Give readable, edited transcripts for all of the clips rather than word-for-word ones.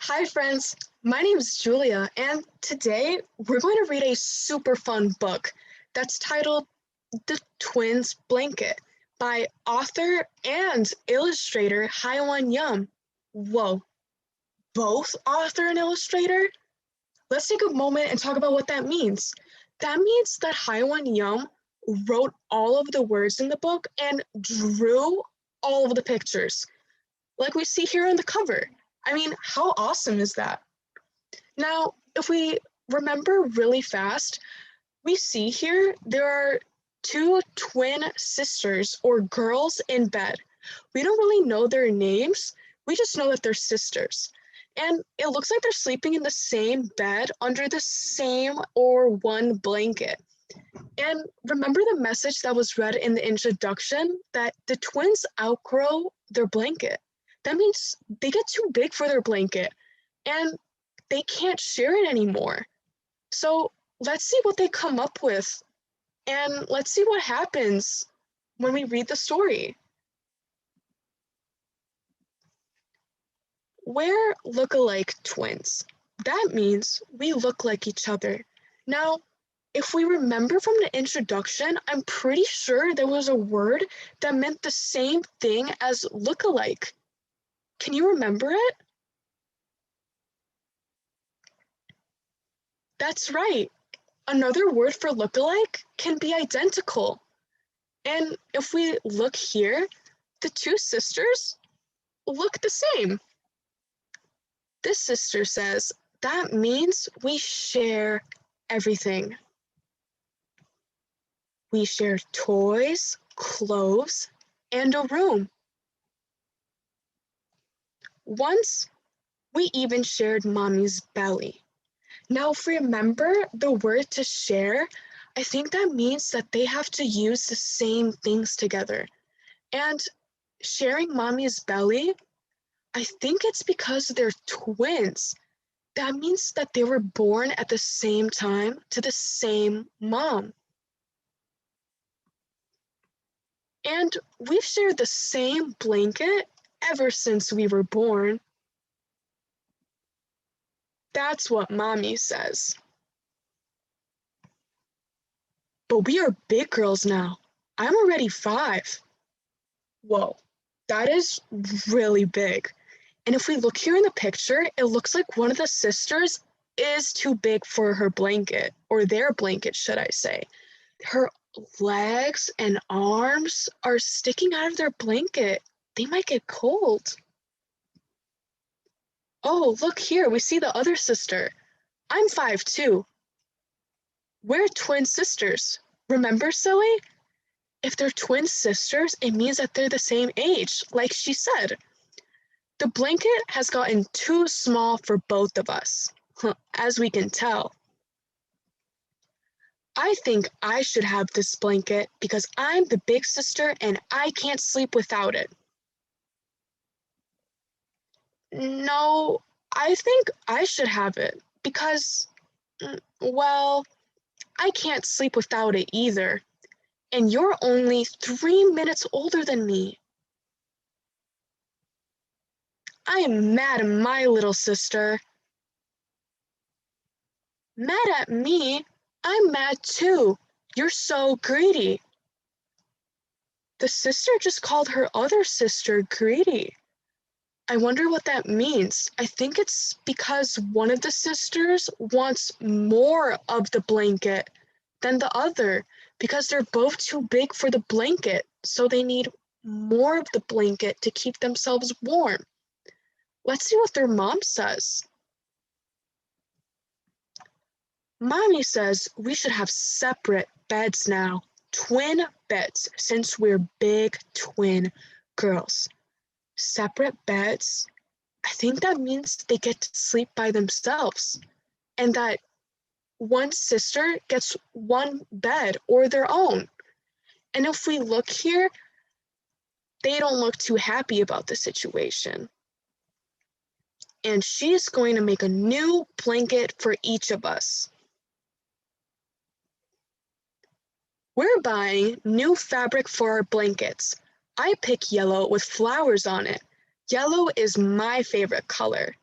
Hi, friends. My name is Julia, and today we're going to read a super fun book that's titled The Twins Blanket by author and illustrator Haiwan Yum. Whoa, both author and illustrator? Let's take a moment and talk about what that means. That means that Haiwan Yum wrote all of the words in the book and drew all of the pictures, like we see here on the cover. I mean, how awesome is that? Now, if we remember really fast, we see here there are two twin sisters or girls in bed. We don't really know their names, we just know that they're sisters. And it looks like they're sleeping in the same bed under the same or one blanket. And remember the message that was read in the introduction that the twins outgrow their blanket. That means they get too big for their blanket and they can't share it anymore. So let's see what they come up with and let's see what happens when we read the story. We're look-alike twins. That means we look like each other. Now, if we remember from the introduction, I'm pretty sure there was a word that meant the same thing as look-alike. Can you remember it? That's right. Another word for look-alike can be identical. And if we look here, the two sisters look the same. This sister says, that means we share everything. We share toys, clothes, and a room. Once, we even shared mommy's belly. Now, if we remember the word to share, I think that means that they have to use the same things together. And sharing mommy's belly, I think it's because they're twins. That means that they were born at the same time to the same mom. And we've shared the same blanket ever since we were born. That's what mommy says. But we are big girls now. I'm already 5. Whoa, that is really big. And if we look here in the picture, it looks like one of the sisters is too big for her blanket, or their blanket, should I say. Her legs and arms are sticking out of their blanket. They might get cold. Oh, look here, we see the other sister. I'm 5 too. We're twin sisters. Remember, silly? If they're twin sisters, it means that they're the same age, like she said. The blanket has gotten too small for both of us, as we can tell. I think I should have this blanket because I'm the big sister and I can't sleep without it. No, I think I should have it because, well, I can't sleep without it either. And you're only 3 minutes older than me. I am mad at my little sister. Mad at me? I'm mad too. You're so greedy. The sister just called her other sister greedy. I wonder what that means. I think it's because one of the sisters wants more of the blanket than the other because they're both too big for the blanket, so they need more of the blanket to keep themselves warm. Let's see what their mom says. Mommy says we should have separate beds now, twin beds, since we're big twin girls. Separate beds? I think that means they get to sleep by themselves and that one sister gets one bed or their own. And if we look here, they don't look too happy about the situation. And she's going to make a new blanket for each of us. We're buying new fabric for our blankets. I pick yellow with flowers on it. Yellow is my favorite color.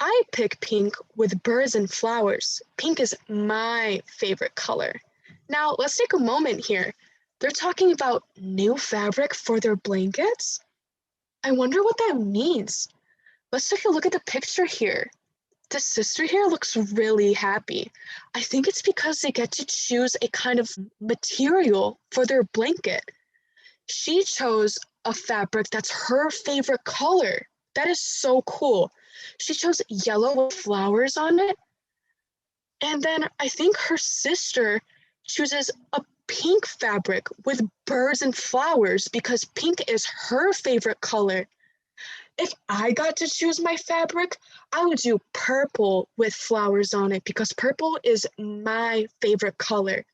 I pick pink with birds and flowers. Pink is my favorite color. Now, let's take a moment here. They're talking about new fabric for their blankets? I wonder what that means. Let's take a look at the picture here. The sister here looks really happy. I think it's because they get to choose a kind of material for their blanket. She chose a fabric that's her favorite color. That is so cool. She chose yellow with flowers on it. And then I think her sister chooses a pink fabric with birds and flowers because pink is her favorite color. If I got to choose my fabric, I would do purple with flowers on it because purple is my favorite color.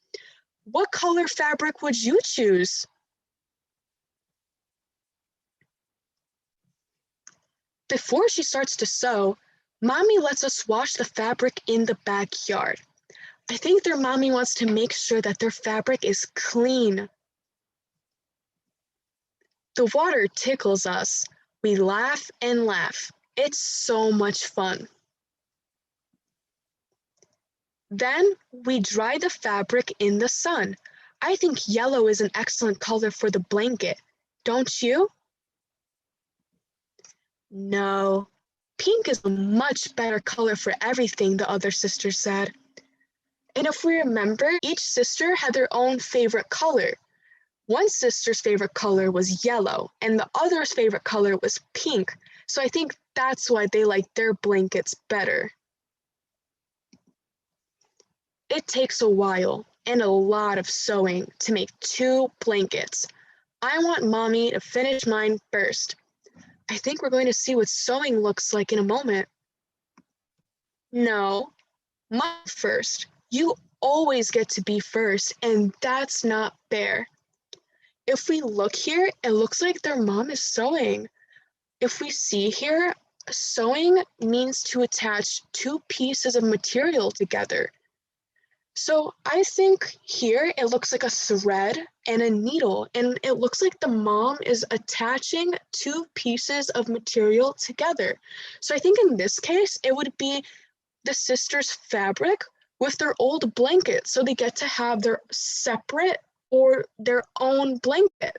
What color fabric would you choose? Before she starts to sew, Mommy lets us wash the fabric in the backyard. I think their mommy wants to make sure that their fabric is clean. The water tickles us. We laugh and laugh. It's so much fun. Then we dry the fabric in the sun. I think yellow is an excellent color for the blanket. Don't you? No. Pink is a much better color for everything, the other sister said. And if we remember, each sister had their own favorite color. One sister's favorite color was yellow, and the other's favorite color was pink. So I think that's why they like their blankets better. It takes a while and a lot of sewing to make 2 blankets. I want Mommy to finish mine first. I think we're going to see what sewing looks like in a moment. No, mine first. You always get to be first, and that's not fair. If we look here, it looks like their mom is sewing. If we see here, sewing means to attach 2 pieces of material together. So I think here it looks like a thread and a needle, and it looks like the mom is attaching 2 pieces of material together. So I think in this case, it would be the sisters' fabric with their old blanket, so they get to have their separate or their own blanket.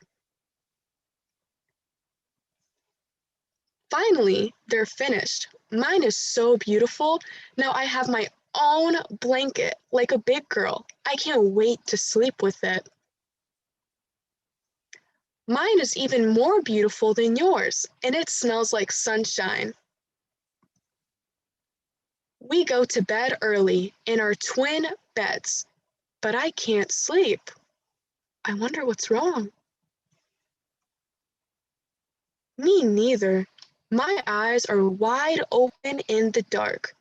Finally, they're finished. Mine is so beautiful. Now I have my own blanket, like a big girl. I can't wait to sleep with it. Mine is even more beautiful than yours, and it smells like sunshine. We go to bed early in our twin beds, but I can't sleep. I wonder what's wrong. Me neither. My eyes are wide open in the dark.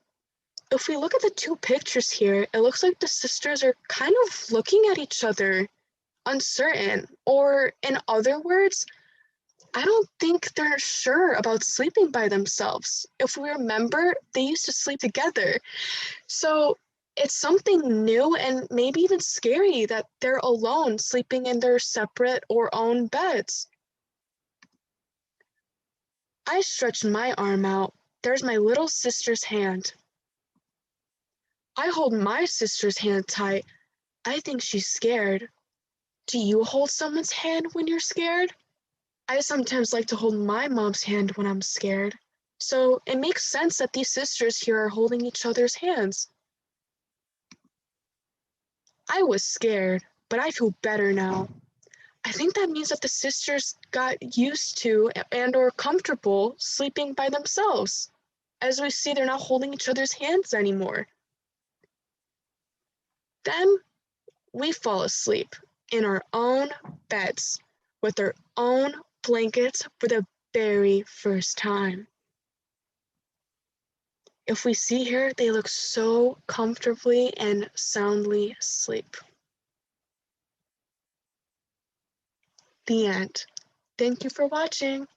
If we look at the 2 pictures here, it looks like the sisters are kind of looking at each other, uncertain, or in other words, I don't think they're sure about sleeping by themselves. If we remember, they used to sleep together. So it's something new and maybe even scary that they're alone sleeping in their separate or own beds. I stretch my arm out. There's my little sister's hand. I hold my sister's hand tight. I think she's scared. Do you hold someone's hand when you're scared? I sometimes like to hold my mom's hand when I'm scared. So it makes sense that these sisters here are holding each other's hands. I was scared, but I feel better now. I think that means that the sisters got used to and or comfortable sleeping by themselves. As we see, they're not holding each other's hands anymore. Then we fall asleep in our own beds with our own blankets for the very first time. If we see here, they look so comfortably and soundly asleep. The end. Thank you for watching.